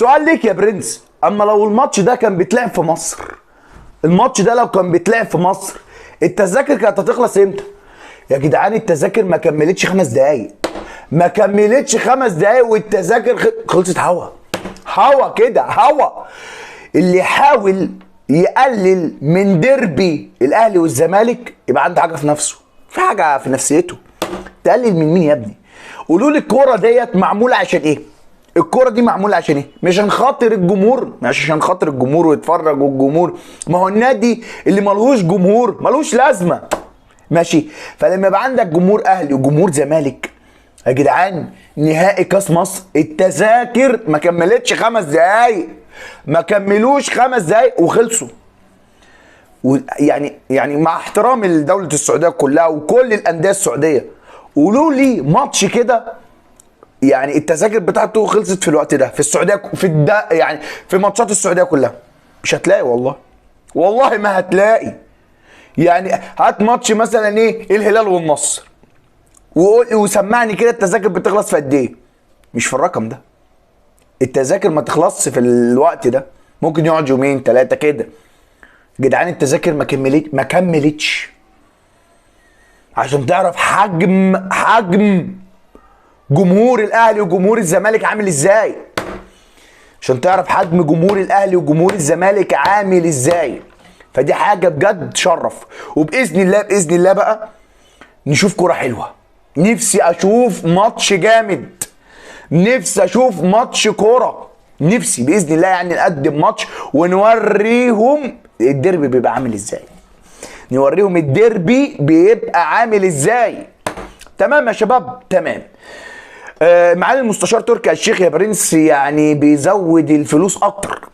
سؤال ليك يا برنس، اما لو الماتش ده كان بيتلعب في مصر، الماتش ده لو كان بيتلعب في مصر، التذاكر كانت هتخلص امتى؟ يا جدعان التذاكر ما كملتش 5 دقايق، ما كملتش 5 دقايق والتذاكر خلصت. هوا كده هوا. اللي يحاول يقلل من ديربي الاهلي والزمالك يبقى عنده حاجه في نفسه، في حاجه في نفسيته. تقلل من مين يا ابني؟ قولوا لي الكوره ديت معموله عشان ايه؟ الكوره دي معموله عشان ايه؟ مش عشان خاطر الجمهور، مش عشان خاطر الجمهور ويتفرج والجمهور، ما هو النادي اللي ملهوش جمهور ملوش لازمه. ماشي؟ فلما يبقى عندك جمهور اهلي وجمهور زمالك، يا جدعان نهائي كاس مصر التذاكر ما كملتش 5 دقايق، ما كملوش 5 دقايق وخلصوا. يعني مع احترامي لدوله السعوديه كلها وكل الانديه السعوديه، قولوا لي ماتش كده يعني التذاكر بتاعته خلصت في الوقت ده في السعوديه، يعني في ماتشات السعوديه كلها مش هتلاقي. والله ما هتلاقي. يعني هات ماتش مثلا ايه الهلال والنصر وسمعني كده التذاكر بتخلص في قد ايه؟ مش في الرقم ده. التذاكر ما تخلصش في الوقت ده، ممكن يقعد 2 3 كده. جدعان التذاكر ما كملتش. عشان تعرف حجم جمهور الاهلي وجمهور الزمالك عامل ازاي، عشان تعرف حجم جمهور الاهلي وجمهور الزمالك عامل ازاي. فدي حاجه بجد تشرف. باذن الله بقى نشوف كوره حلوه. نفسي اشوف ماتش جامد، نفسي اشوف ماتش كوره، نفسي باذن الله يعني نقدم ماتش ونوريهم الديربي بيبقى عامل ازاي، نوريهم الديربي بيبقى عامل ازاي. تمام يا شباب؟ تمام. معالي المستشار تركي آل الشيخ يا برنس يعني بيزود الفلوس اكتر.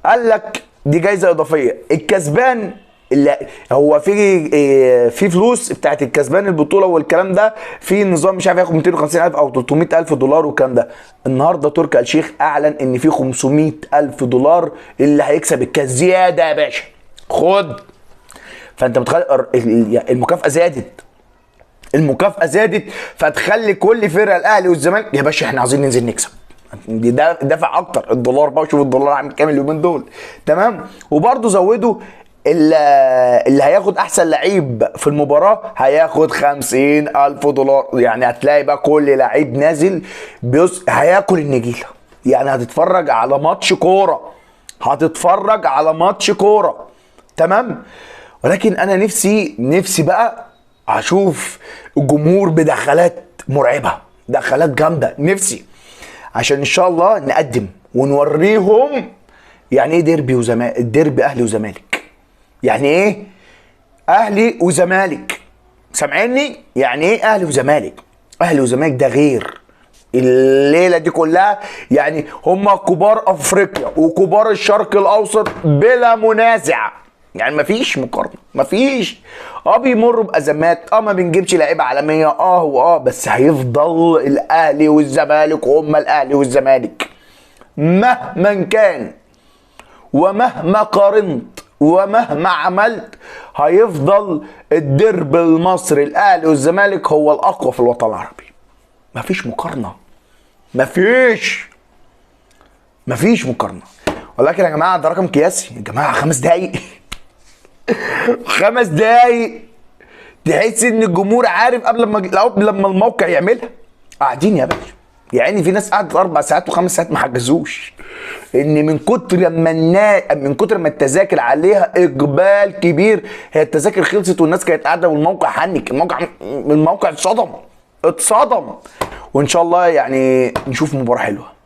قال لك دي جايزه اضافيه، الكسبان اللي هو في فلوس بتاعت الكسبان البطوله والكلام ده، في نظام مش عارف ياخد 250,000 او 300,000 دولار والكلام ده. النهارده تركي آل الشيخ اعلن ان في 500,000 دولار اللي هيكسب الكاس زياده يا باشا. خد. فانت متخيل المكافأة زادت فتخلي كل فرقة الاهلي والزمالك يا باشا احنا عايزين ننزل نكسب. دافع اكتر الدولار بقى، وشوف الدولار عامل كام اليومين دول. تمام. وبرضه زودوا اللي هياخد احسن لعيب في المباراة هياخد 50,000 دولار. يعني هتلاقي بقى كل لعيب نازل هياكل النجيلة. يعني هتتفرج على ماتش كورة. تمام. ولكن انا نفسي بقى اشوف الجمهور بدخلات مرعبه، دخلات جامده، نفسي عشان ان شاء الله نقدم ونوريهم يعني ايه الديربي اهلي وزمالك. يعني ايه اهلي وزمالك؟ سامعيني؟ يعني ايه اهلي وزمالك؟ اهلي وزمالك ده غير الليله دي كلها. يعني هم كبار افريقيا وكبار الشرق الاوسط بلا منازع. يعني مفيش مقارنه، مفيش. بيمروا بازمات، ما بنجيبش لعيبه عالميه، بس هيفضل الاهلي والزمالك وهم الاهلي والزمالك مهما كان، ومهما قارنت ومهما عملت هيفضل الدرب المصري الاهلي والزمالك هو الاقوى في الوطن العربي. مفيش مقارنه، مفيش مقارنه. ولكن يا جماعه ده رقم قياسي يا جماعه. 5 دقايق 5 دقايق تحس ان الجمهور عارف قبل لما الموقع يعملها. قاعدين يا باشا، يعني في ناس قعدت 4 ساعات و5 ساعات ما حجزوش، ان من كتر ما التذاكر عليها اقبال كبير، هي التذاكر خلصت والناس كانت قاعده والموقع حنك. الموقع اتصدم. وان شاء الله يعني نشوف مباراه حلوه.